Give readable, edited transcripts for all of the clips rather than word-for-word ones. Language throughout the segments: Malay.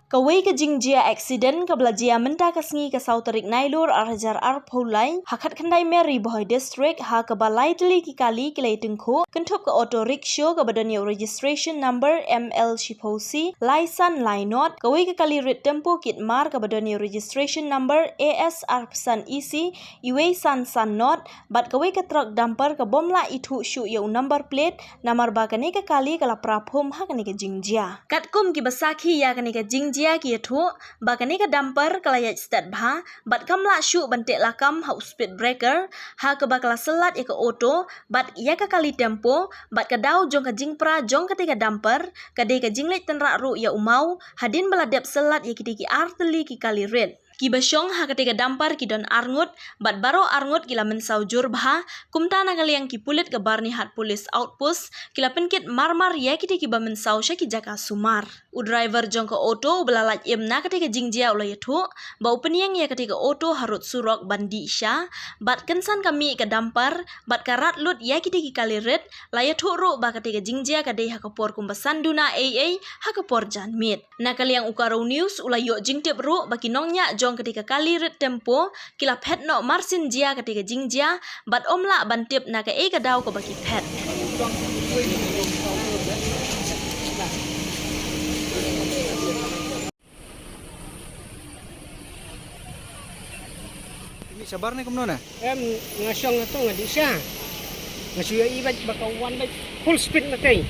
Kawai ke jingjia accident ke belajia menta kesengi ke sauterik nailur arhajar arpulai hakat kendai Mary Boy District ha ke balai teli ki kali kilai tengku kentup ke auto rickshaw ke badannya registration number ML Shiposi Laisan Lainot kawai ke kali rit tempo kit mar ke badannya registration number AS Arpsan EC Iwei San San Not bat kawai ke truk dumper ke bomla itu syu yau number plate namar ba kani ke kali ke laprapum ha kani ke jingjia katkum ki basaki ya kani ke jingjia ki thu bakani ka dumper kalayat start bha bat kamla shu bantek lakam ha speed breaker ha ka bakala selat ka auto bat ya ka kali tempo bat ka dau jong ka jingpra jong ka te ka dumper ka de ka jinglet tenra ru ya umau hadin baladep selat ya ki arteli ki kali red ki basyong ha ketika dampar ki don arngut bat baro arngut kila mensau jur bha kumta na kaliang ki pulit ke barni hat police outpost kila penkit marmar ya ki ba mensau sya ki jaka sumar u driver jong ke auto belalat imna ketika jingjia ulai thu ba upeniang ya ketika auto harut surok bandi sya bat kensan kami ke dampar bat karat lut ya ki kali red laya thu ru ba ketika jingjia ka dei ha ka por kumbasan duna aa ha ka por janmit na kaliang ukaro news ulai yo jingtip ru ba kinongnya ketika kali rit tempo kila pet no marsin jia ketika jingjia bat omla bantip na ka ka daw ko baki pet ini sabar ni kumno na ngasyong to ngadi siya ngasuya ibad bakawan bag full speed na kay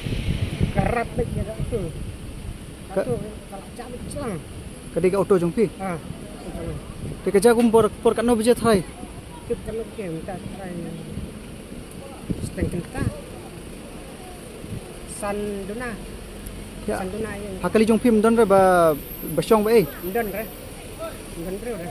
karat bag ya to ato kalacabit lang kadika auto jong pi ah te kaja kum por katno bije thai kit kan ke minta try stengkin ta sanduna ya sanduna yang hakali jong pi mdon re ba basyong ba ndon re re